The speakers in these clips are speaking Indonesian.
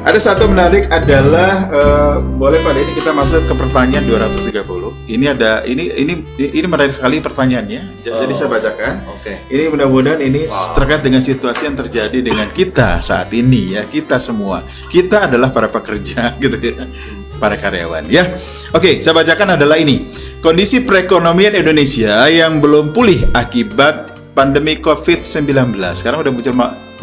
Ada satu menarik adalah boleh Pak ini kita masuk ke pertanyaan 230. Ini menarik sekali pertanyaannya. Jadi saya bacakan. Oke. Ini mudah-mudahan ini terkait dengan situasi yang terjadi dengan kita saat ini ya, kita semua. Kita adalah para pekerja gitu ya. Para karyawan ya. Oke, saya bacakan adalah ini. Kondisi perekonomian Indonesia yang belum pulih akibat pandemi COVID-19. Sekarang udah muncul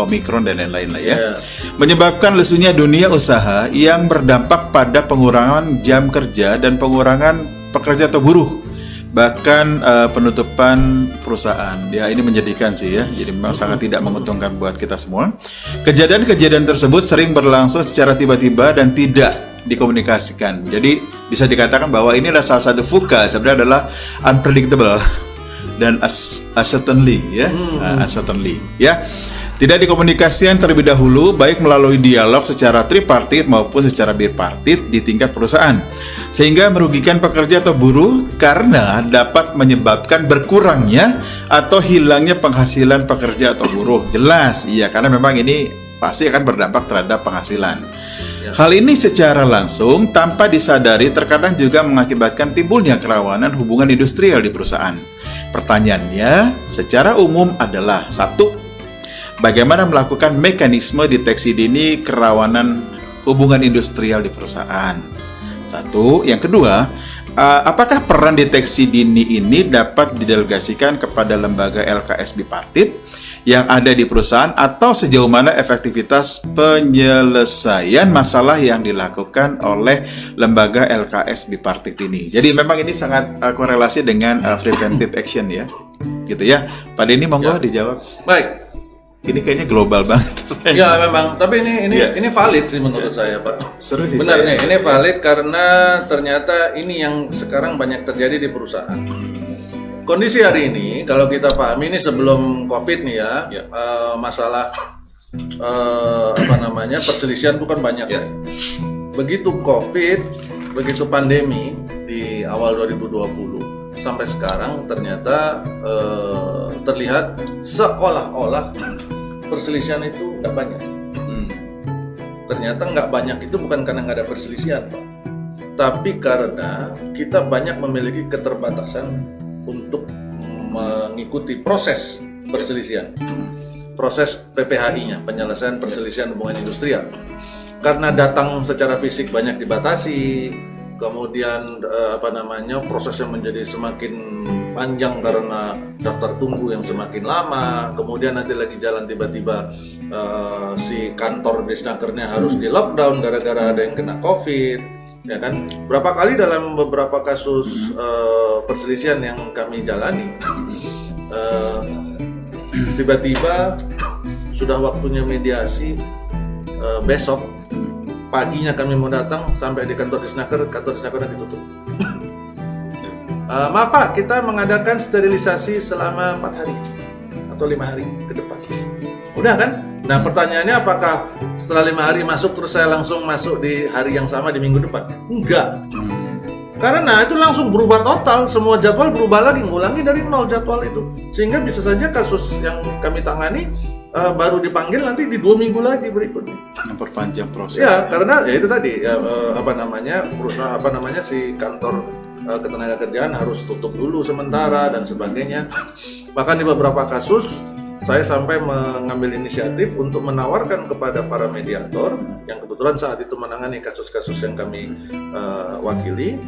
Omikron dan lain-lain lah ya. Menyebabkan lesunya dunia usaha yang berdampak pada pengurangan jam kerja dan pengurangan pekerja atau buruh. Bahkan penutupan perusahaan. Ya, ini menyedihkan sih ya. Jadi memang sangat tidak menguntungkan buat kita semua. Kejadian-kejadian tersebut sering berlangsung secara tiba-tiba dan tidak dikomunikasikan. Jadi bisa dikatakan bahwa ini adalah salah satu VUCA, sebenarnya adalah unpredictable dan uncertainty ya. Uncertainty ya. Tidak dikomunikasikan terlebih dahulu, baik melalui dialog secara tripartit maupun secara bipartit di tingkat perusahaan, sehingga merugikan pekerja atau buruh karena dapat menyebabkan berkurangnya atau hilangnya penghasilan pekerja atau buruh. Jelas, iya, karena memang ini pasti akan berdampak terhadap penghasilan. Hal ini secara langsung tanpa disadari terkadang juga mengakibatkan timbulnya kerawanan hubungan industrial di perusahaan. Pertanyaannya secara umum adalah: 1. Bagaimana melakukan mekanisme deteksi dini kerawanan hubungan industrial di perusahaan? 1. Yang kedua, apakah peran deteksi dini ini dapat didelegasikan kepada lembaga LKS bipartit yang ada di perusahaan, atau sejauh mana efektivitas penyelesaian masalah yang dilakukan oleh lembaga LKS bipartit ini? Jadi memang ini sangat korelasi dengan preventive action ya, gitu ya. Pak Denny monggo dijawab. Baik. Ini kayaknya global banget. Ya memang, tapi ini valid sih menurut saya, Pak. Seru sih. Benar nih, ini valid karena ternyata ini yang sekarang banyak terjadi di perusahaan. Kondisi hari ini, kalau kita pahami ini sebelum COVID nih ya, masalah perselisihan itu kan banyak. Ya. Begitu COVID, begitu pandemi di awal 2020 sampai sekarang ternyata terlihat seolah-olah perselisihan itu nggak banyak. Ternyata nggak banyak itu bukan karena nggak ada perselisihan, Pak, tapi karena kita banyak memiliki keterbatasan untuk mengikuti proses perselisihan, proses PPHI-nya, penyelesaian perselisihan hubungan industrial. Karena datang secara fisik banyak dibatasi, kemudian prosesnya menjadi semakin panjang karena daftar tunggu yang semakin lama, kemudian nanti lagi jalan tiba-tiba si kantor disnakernya harus di lockdown gara-gara ada yang kena COVID, ya kan? Berapa kali dalam beberapa kasus perselisihan yang kami jalani, tiba-tiba sudah waktunya mediasi, besok paginya kami mau datang, sampai di kantor disnakernya ditutup. Maaf Pak, kita mengadakan sterilisasi selama 4 hari atau 5 hari ke depan. Udah kan? Nah pertanyaannya, apakah setelah 5 hari masuk terus saya langsung masuk di hari yang sama di minggu depan? Enggak. Karena itu langsung berubah total, semua jadwal berubah lagi, ngulangi dari nol jadwal itu. Sehingga bisa saja kasus yang kami tangani baru dipanggil nanti di 2 minggu lagi berikutnya. Memperpanjang proses. Ya, karena ya itu tadi si kantor ketenagakerjaan harus tutup dulu sementara dan sebagainya. Bahkan di beberapa kasus saya sampai mengambil inisiatif untuk menawarkan kepada para mediator yang kebetulan saat itu menangani kasus-kasus yang kami wakili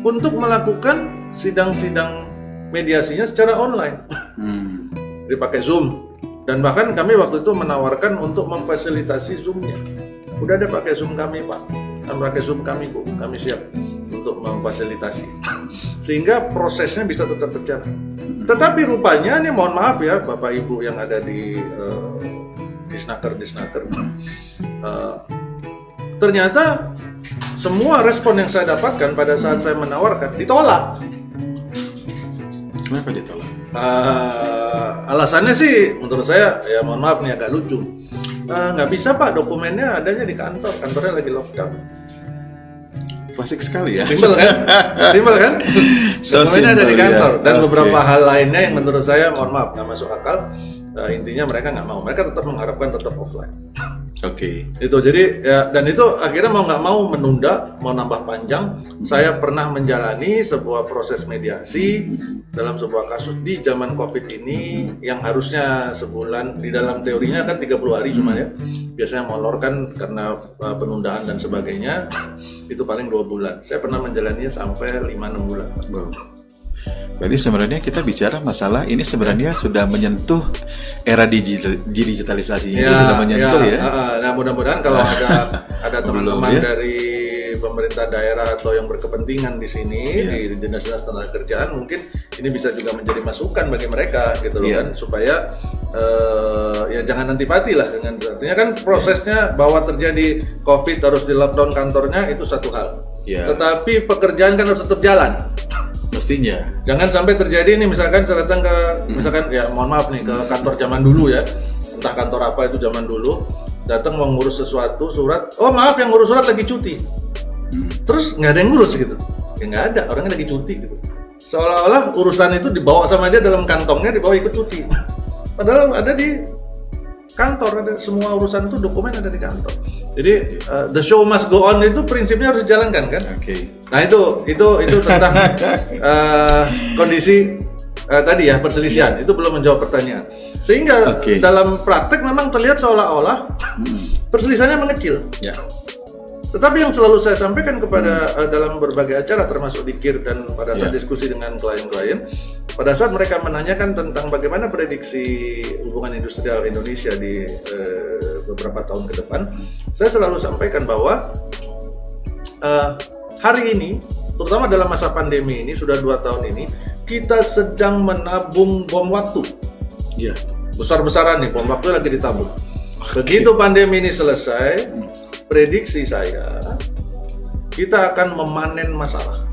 untuk melakukan sidang-sidang mediasinya secara online, dipakai Zoom. Dan bahkan kami waktu itu menawarkan untuk memfasilitasi Zoom-nya. Udah ada pakai Zoom kami Pak, pakai Zoom kami Bu, kami siap untuk memfasilitasi sehingga prosesnya bisa tetap berjalan. Tetapi rupanya ini, mohon maaf ya Bapak Ibu yang ada di disnaker, ternyata semua respon yang saya dapatkan pada saat saya menawarkan ditolak. Kenapa ditolak? Alasannya sih menurut saya ya mohon maaf nih agak lucu. Nggak bisa Pak, dokumennya adanya di kantornya lagi lockdown. Klasik sekali ya. Simpel kan? Dokumennya ada di kantor dan beberapa hal lainnya yang menurut saya mohon maaf nggak masuk akal. intinya mereka nggak mau, mereka tetap mengharapkan tetap offline. Oke. Itu jadi ya, dan itu akhirnya mau nggak mau menunda, mau nambah panjang. Saya pernah menjalani sebuah proses mediasi dalam sebuah kasus di zaman COVID ini yang harusnya sebulan, di dalam teorinya kan 30 hari cuma ya. Biasanya molor kan karena penundaan dan sebagainya, itu paling 2 bulan. Saya pernah menjalaninya sampai 5-6 bulan. Jadi sebenarnya kita bicara masalah ini sebenarnya sudah menyentuh era digitalisasi ini sudah menyentuh ya. Nah mudah-mudahan kalau ada teman-teman ya. dari pemerintah daerah atau yang berkepentingan di sini di dinas-dinas tenaga kerjaan, mungkin ini bisa juga menjadi masukan bagi mereka gitu loh kan, supaya ya jangan antipati lah dengan, artinya kan prosesnya bahwa terjadi COVID harus di lockdown kantornya itu satu hal. Tetapi pekerjaan kan harus tetap jalan. Mestinya. Jangan sampai terjadi nih misalkan saya datang ke misalkan ya mohon maaf nih ke kantor zaman dulu ya, entah kantor apa itu zaman dulu, datang mau ngurus sesuatu surat, oh maaf yang ngurus surat lagi cuti, terus nggak ada yang ngurus gitu, ya nggak ada, orangnya lagi cuti gitu, seolah-olah urusan itu dibawa sama dia dalam kantongnya, dibawa ikut cuti, padahal ada di kantor, ada semua urusan itu dokumen ada di kantor. Jadi the show must go on itu prinsipnya harus dijalankan kan. Nah itu tentang kondisi tadi ya perselisihan, itu belum menjawab pertanyaan. Sehingga dalam praktek memang terlihat seolah-olah perselisihannya mengecil. Tetapi yang selalu saya sampaikan kepada dalam berbagai acara termasuk di KIR dan pada saat diskusi dengan klien-klien, pada saat mereka menanyakan tentang bagaimana prediksi hubungan industrial Indonesia di beberapa tahun ke depan, saya selalu sampaikan bahwa hari ini, terutama dalam masa pandemi ini, sudah 2 tahun ini, kita sedang menabung bom waktu. Besar-besaran nih, bom waktu lagi ditabung. Begitu pandemi ini selesai, prediksi saya, kita akan memanen masalah.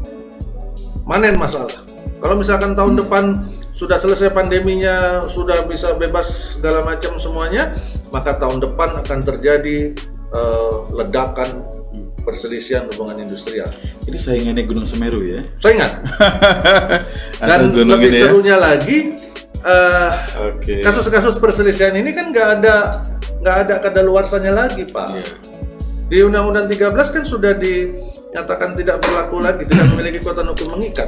Kalau misalkan tahun depan sudah selesai pandeminya, sudah bisa bebas segala macam semuanya, maka tahun depan akan terjadi ledakan perselisihan hubungan industrial. Ini saingannya Gunung Semeru ya? Saingan. Dan lebih serunya lagi, kasus-kasus perselisihan ini kan nggak ada kadaluarsanya lagi, Pak. Di Undang-Undang 13 kan sudah dinyatakan tidak berlaku lagi, tidak memiliki kekuatan hukum mengikat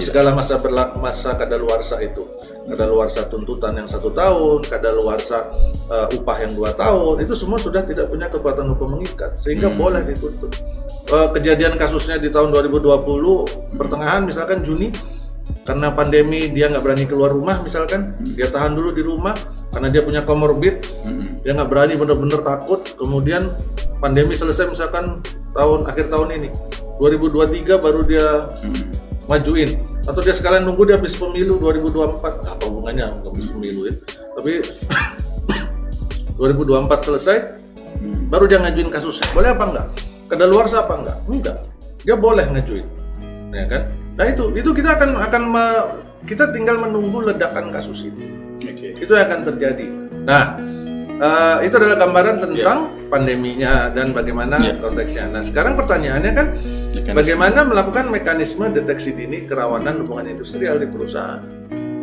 segala masa kadaluarsa itu. Kadaluarsa tuntutan yang 1 tahun, kadaluarsa upah yang 2 tahun, itu semua sudah tidak punya kekuatan hukum mengikat, sehingga boleh dituntut. Kejadian kasusnya di tahun 2020 pertengahan misalkan Juni, karena pandemi dia nggak berani keluar rumah misalkan, dia tahan dulu di rumah karena dia punya comorbid, dia nggak berani, bener-bener takut. Kemudian pandemi selesai misalkan akhir tahun ini 2023 baru dia majuin, atau dia sekalian nunggu dia habis pemilu 2024, apa hubungannya habis pemilu ya, tapi 2024 selesai baru dia ngajuin kasusnya. Boleh apa enggak? Kadaluarsa apa enggak? Enggak, dia boleh ngajuin, ya kan? Nah itu kita kita tinggal menunggu ledakan kasus ini. Itu yang akan terjadi. Nah, itu adalah gambaran tentang pandeminya dan bagaimana konteksnya. Nah, sekarang pertanyaannya kan bagaimana melakukan mekanisme deteksi dini kerawanan hubungan industrial di perusahaan.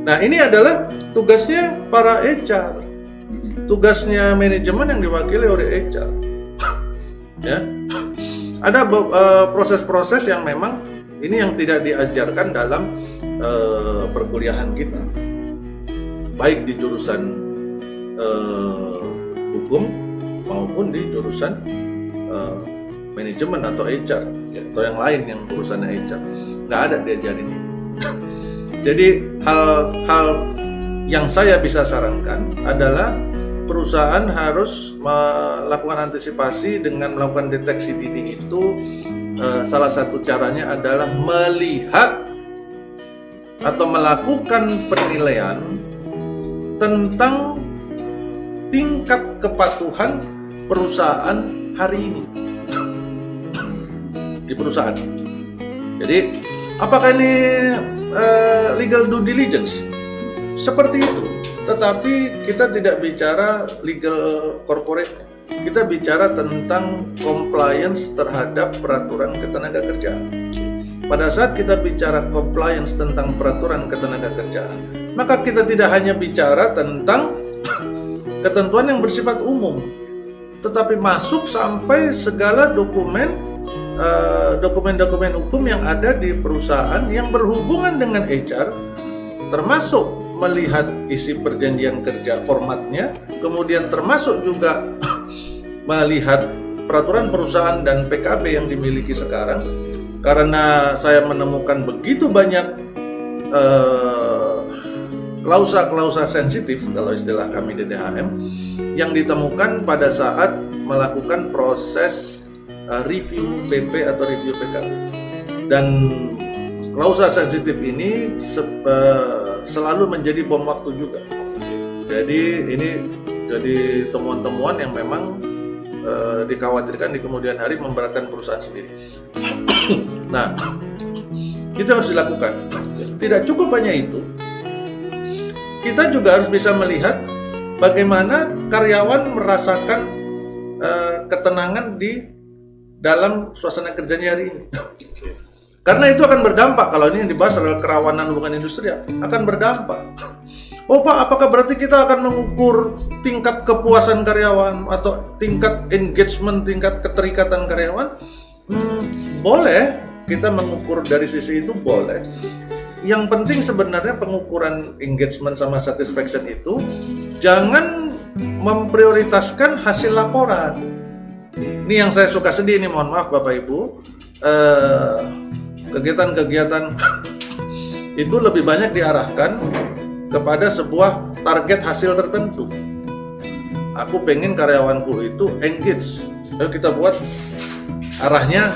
Nah, ini adalah tugasnya para HR, tugasnya manajemen yang diwakili oleh HR. Ya, ada proses-proses yang memang ini yang tidak diajarkan dalam perkuliahan kita, baik di jurusan hukum maupun di jurusan manajemen atau HR atau yang lain yang urusannya HR, nggak ada diajarin. Jadi hal-hal yang saya bisa sarankan adalah perusahaan harus melakukan antisipasi dengan melakukan deteksi dini itu. Salah satu caranya adalah melihat atau melakukan penilaian tentang tingkat kepatuhan perusahaan hari ini di perusahaan. Jadi apakah ini legal due diligence? Seperti itu. Tetapi kita tidak bicara legal corporate. Kita bicara tentang compliance terhadap peraturan ketenagakerjaan. Pada saat kita bicara compliance tentang peraturan ketenagakerjaan, maka kita tidak hanya bicara tentang ketentuan yang bersifat umum, tetapi masuk sampai segala dokumen-dokumen hukum yang ada di perusahaan yang berhubungan dengan HR, termasuk melihat isi perjanjian kerja formatnya, kemudian termasuk juga melihat peraturan perusahaan dan PKB yang dimiliki sekarang. Karena saya menemukan begitu banyak klausa-klausa sensitif, kalau istilah kami di DHM, yang ditemukan pada saat melakukan proses review PP atau review PKB. Dan klausa sensitif ini selalu menjadi bom waktu juga. Jadi ini jadi temuan-temuan yang memang dikhawatirkan di kemudian hari memberatkan perusahaan sendiri. Nah, itu harus dilakukan. Tidak cukup hanya itu, kita juga harus bisa melihat bagaimana karyawan merasakan ketenangan di dalam suasana kerjanya hari ini. Karena itu akan berdampak, kalau ini yang dibahas adalah kerawanan hubungan industrial, akan berdampak. Oh Pak, apakah berarti kita akan mengukur tingkat kepuasan karyawan atau tingkat engagement, tingkat keterikatan karyawan? Boleh, kita mengukur dari sisi itu boleh. Yang penting sebenarnya pengukuran engagement sama satisfaction itu jangan memprioritaskan hasil laporan. Ini yang saya suka sedih nih, mohon maaf Bapak Ibu. Kegiatan-kegiatan itu lebih banyak diarahkan kepada sebuah target hasil tertentu. Aku pengen karyawanku itu engage. Ayo kita buat arahnya,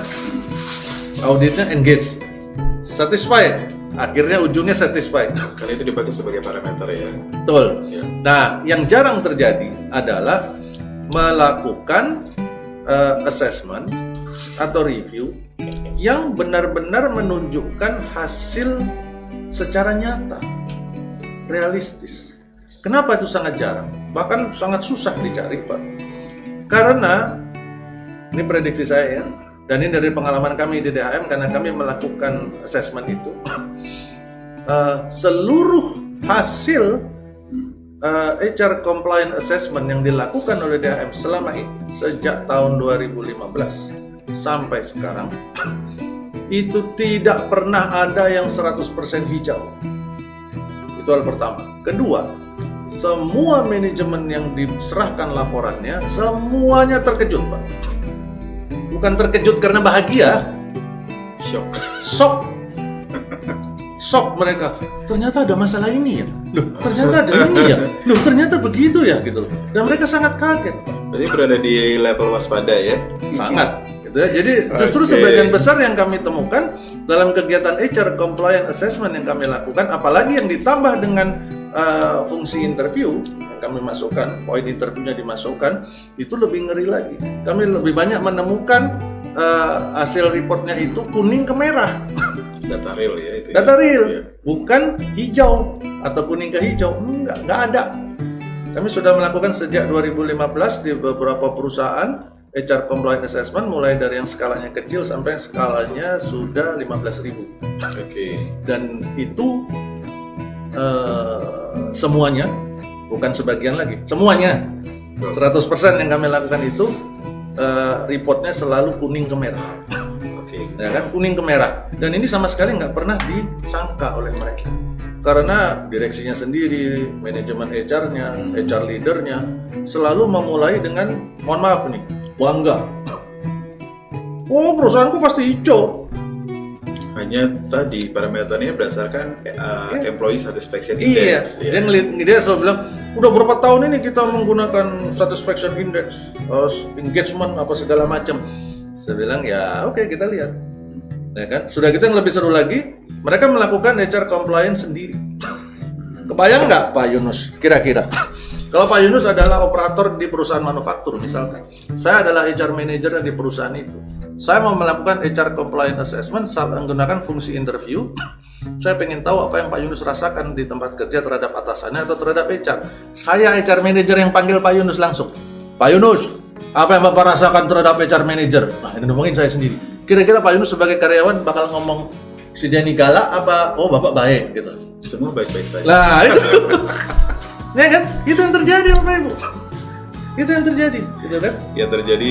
auditnya engage, satisfied. Akhirnya ujungnya satisfied. Karena itu dipakai sebagai parameter ya. Betul. Ya. Nah, yang jarang terjadi adalah melakukan assessment atau review yang benar-benar menunjukkan hasil secara nyata, realistis. Kenapa itu sangat jarang? Bahkan sangat susah dicari, Pak. Karena ini prediksi saya ya, dan ini dari pengalaman kami di DHM karena kami melakukan assessment itu. Seluruh hasil HR compliant assessment yang dilakukan oleh DHM selama ini sejak tahun 2015 sampai sekarang itu tidak pernah ada yang 100% hijau. Itu hal pertama. Kedua, semua manajemen yang diserahkan laporannya semuanya terkejut, Pak. Bukan terkejut karena bahagia, shock mereka. Ternyata ada masalah ini ya. Loh, ternyata ada ini ya. Loh, ternyata begitu ya gitu loh. Dan mereka sangat kaget, Pak. Berarti berada di level waspada ya. Sangat gitu ya. Jadi justru sebagian besar yang kami temukan dalam kegiatan HR compliant assessment yang kami lakukan, apalagi yang ditambah dengan fungsi interview yang kami masukkan, poin interviewnya dimasukkan, itu lebih ngeri lagi. Kami lebih banyak menemukan hasil reportnya itu kuning ke merah. Data real ya itu. Data real, ya. Bukan hijau atau kuning ke hijau. Enggak ada. Kami sudah melakukan sejak 2015 di beberapa perusahaan HR compliant assessment, mulai dari yang skalanya kecil sampai skalanya sudah 15.000. Oke. Dan itu semuanya, bukan sebagian lagi, semuanya 100% yang kami lakukan itu reportnya selalu kuning ke merah. Ya kan, kuning ke merah. Dan ini sama sekali nggak pernah disangka oleh mereka. Karena direksinya sendiri, manajemen HR-nya, HR leader-nya selalu memulai dengan, mohon maaf nih, bangga. Oh, perusahaanku pasti hijau. Hanya tadi parameternya berdasarkan employee satisfaction Iya, index. Iya. Dia selalu bilang, udah berapa tahun ini kita menggunakan satisfaction index, engagement apa segala macam. Saya bilang ya oke, kita lihat, ya kan. Sudah gitu yang lebih seru lagi, mereka melakukan HR compliance sendiri. Kebayang nggak Pak Yunus? Kira-kira kalau Pak Yunus adalah operator di perusahaan manufaktur misalkan, saya adalah HR manager di perusahaan itu, saya mau melakukan HR compliance assessment saat menggunakan fungsi interview. Saya pengen tahu apa yang Pak Yunus rasakan di tempat kerja terhadap atasannya atau terhadap HR. Saya HR manager yang panggil Pak Yunus langsung. Pak Yunus, apa yang Bapak rasakan terhadap HR manager? Nah, ini ngomongin saya sendiri. Kira-kira Pak Yunus sebagai karyawan bakal ngomong, si Dani galak apa, oh Bapak baik gitu. Semua baik-baik saja. Lah, itu. Ya kan? Itu yang terjadi Bapak Ibu. Itu yang terjadi, gitu kan? Yang terjadi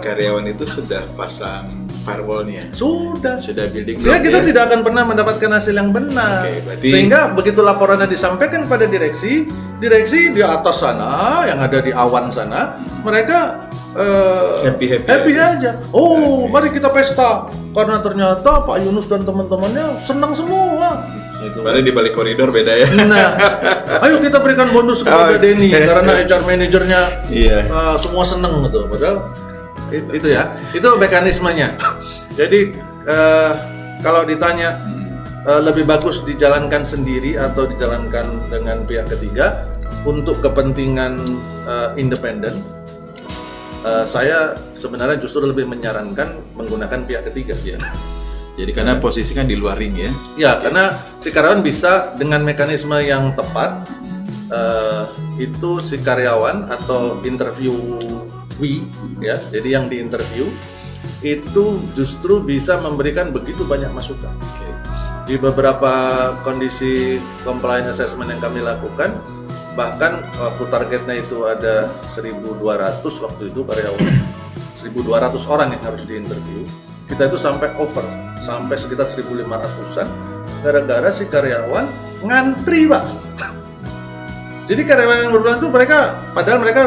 karyawan itu sudah pasang firewall-nya. Sudah Building sehingga block kita ya. tidak akan pernah mendapatkan hasil yang benar. Oke, berarti- Sehingga begitu laporannya disampaikan pada direksi di atas sana yang ada di awan sana, mereka Happy aja. Oh, mari kita pesta karena ternyata Pak Yunus dan teman-temannya senang semua. Gitu. Padahal di balik koridor beda ya. Nah, ayo kita berikan bonus kepada Oke. Denny karena HR manajernya Iya. semua seneng gitu. Padahal itu ya, itu mekanismenya. Jadi kalau ditanya lebih bagus dijalankan sendiri atau dijalankan dengan pihak ketiga untuk kepentingan independen, saya sebenarnya justru lebih menyarankan menggunakan pihak ketiga. Iya. Jadi karena posisi kan di luar ring ya. Ya, karena si karyawan bisa dengan mekanisme yang tepat itu si karyawan atau interviewee ya, jadi yang diinterview itu justru bisa memberikan begitu banyak masukan. Di beberapa kondisi compliance assessment yang kami lakukan, bahkan waktu targetnya itu ada 1.200 waktu itu karyawan, 1.200 orang yang harus diinterview, kita itu sampai over, sampai sekitar 1.500-an gara-gara si karyawan ngantri, Pak. Jadi karyawan yang berbulan itu padahal mereka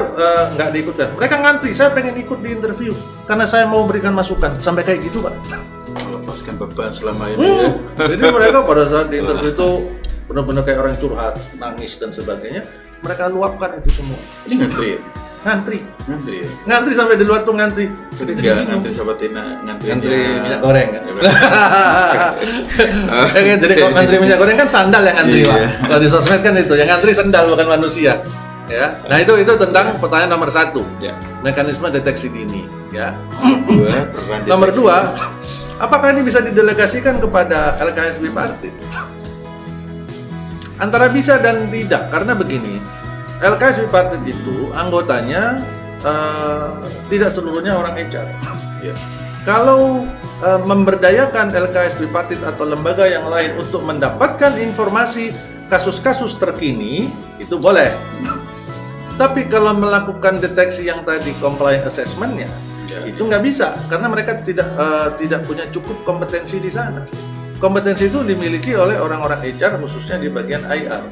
nggak diikutkan, mereka ngantri, saya pengen ikut di interview karena saya mau berikan masukan, sampai kayak gitu, Pak. Melepaskan beban selama ini ya. Jadi mereka pada saat di interview itu benar-benar kayak orang curhat, nangis dan sebagainya, mereka luapkan itu semua. Ini ngantri ya? Ngantri Ya? ngantri sampai di luar tuh ngantri. Ketika ngantri sama Tina, Ngantri minyak goreng kan? Jadi kalau ngantri minyak goreng kan sandal yang ngantri, Iya. Pak. Kalau di sosmed kan itu, yang ngantri sandal bukan manusia. Ya, nah itu tentang pertanyaan nomor 1, Ya. mekanisme deteksi dini. Ya. Dua, peran Nomor deteksi. 2, apakah ini bisa didelegasikan kepada LKS Bipartit? Antara bisa dan tidak, karena begini, LKS Bipartit itu anggotanya tidak seluruhnya orang HR. Ya. Kalau memberdayakan LKS Bipartit atau lembaga yang lain untuk mendapatkan informasi kasus-kasus terkini, itu boleh. Tapi kalau melakukan deteksi yang tadi compliance assessment-nya, Ya. itu nggak bisa karena mereka tidak punya cukup kompetensi di sana. Kompetensi itu dimiliki oleh orang-orang HR khususnya di bagian IR.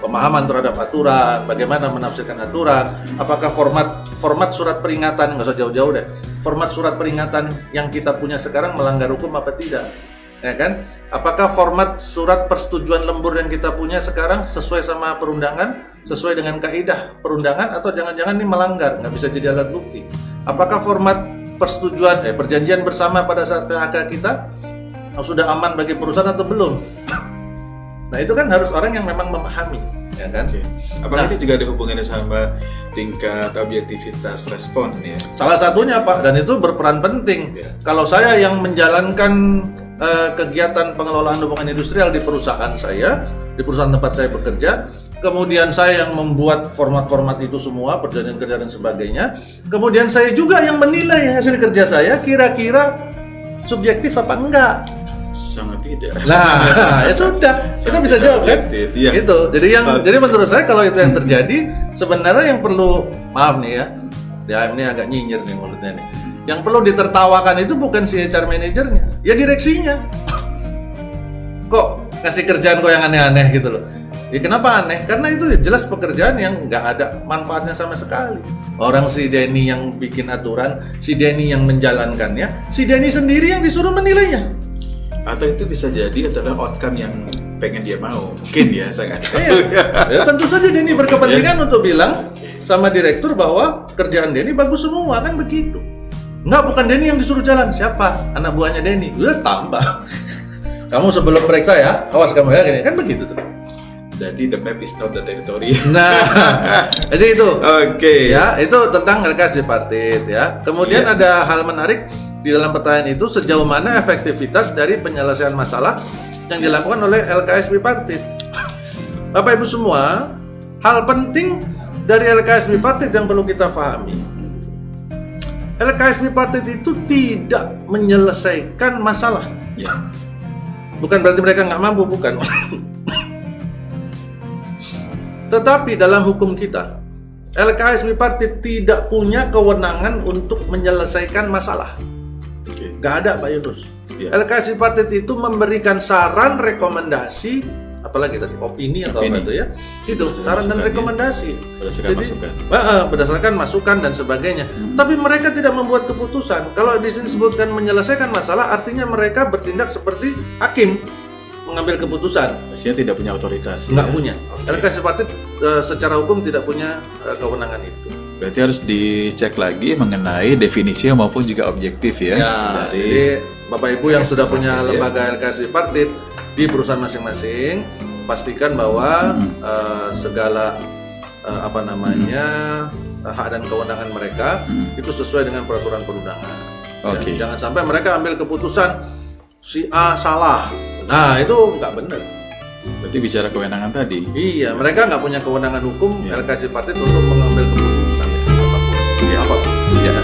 Pemahaman terhadap aturan, bagaimana menafsirkan aturan, apakah format surat peringatan, nggak usah jauh-jauh deh. Format surat peringatan yang kita punya sekarang melanggar hukum apa tidak? Ya kan? Apakah format surat persetujuan lembur yang kita punya sekarang sesuai sama perundangan, sesuai dengan kaidah perundangan, atau jangan-jangan ini melanggar, nggak bisa jadi alat bukti? Apakah format perjanjian bersama pada saat PHK kita sudah aman bagi perusahaan atau belum? Nah itu kan harus orang yang memang memahami, ya kan? Oke. Apakah ini juga ada hubungannya sama tingkat objektivitas respon ya? Salah satunya, Pak, dan itu berperan penting. Ya. Kalau saya yang menjalankan kegiatan pengelolaan hubungan industrial di perusahaan saya, di perusahaan tempat saya bekerja, kemudian saya yang membuat format-format itu semua, perjanjian kerja dan sebagainya, kemudian saya juga yang menilai hasil kerja saya kira-kira subjektif apa enggak. Sangat tidak. Nah, ya sudah, kita bisa jawab kan? Objektif, iya. Itu. Jadi menurut saya kalau itu yang terjadi, sebenarnya yang perlu, maaf nih ya, ini agak nyinyir nih mulutnya nih. Yang perlu ditertawakan itu bukan si HR manajernya, ya direksinya. Kok kasih kerjaan kok yang aneh-aneh gitu loh. Ya kenapa aneh? Karena itu jelas pekerjaan yang nggak ada manfaatnya sama sekali. Orang si Denny yang bikin aturan, si Denny yang menjalankannya, si Denny sendiri yang disuruh menilainya. Atau itu bisa jadi adalah outcome yang pengen dia mau. Mungkin ya, saya nggak tahu. Iya. Ya, tentu saja Denny berkepentingan untuk bilang sama direktur bahwa kerjaan Denny bagus semua, kan begitu. Enggak, bukan Denny yang disuruh jalan. Siapa? Anak buahnya Denny. Udah tambah. Kamu sebelum periksa ya, awas kamu ya, gini. Kan begitu tuh. Berarti the map is not the territory. Nah, jadi itu. Oke. Ya, itu tentang LKS Bipartit ya. Kemudian Iya. ada hal menarik di dalam pertanyaan itu, sejauh mana efektivitas dari penyelesaian masalah yang dilakukan oleh LKS Bipartit. Bapak Ibu semua, hal penting dari LKS Bipartit yang perlu kita pahami. LKS Bipartit itu tidak menyelesaikan masalah. Ya. Bukan berarti mereka nggak mampu, bukan. Tetapi dalam hukum kita, LKS Bipartit tidak punya kewenangan untuk menyelesaikan masalah. Oke. Nggak ada, Pak Yunus. Ya. LKS Bipartit itu memberikan saran, rekomendasi, apalagi tadi opini atau apa Opini. itu ya, itu saran dan masukan, ya. rekomendasi. Berdasarkan masukan. Berdasarkan masukan dan sebagainya. Tapi mereka tidak membuat keputusan. Kalau di sini disebutkan menyelesaikan masalah, artinya mereka bertindak seperti hakim, mengambil keputusan. Pastinya tidak punya otoritas. Nggak ya. punya. LKS Bipartit secara hukum tidak punya kewenangan itu. Berarti harus dicek lagi mengenai definisi maupun juga objektif ya. Jadi Bapak Ibu yang sudah punya lembaga LKS Bipartit di perusahaan masing-masing, pastikan bahwa segala hak dan kewenangan mereka itu sesuai dengan peraturan perundangan. Oke. Ya, jangan sampai mereka ambil keputusan si A salah. Nah, itu nggak benar. Berarti bicara kewenangan tadi. Iya, mereka nggak punya kewenangan hukum Ya. LKS Bipartit untuk mengambil keputusan apapun. Ya. Apapun. Ya.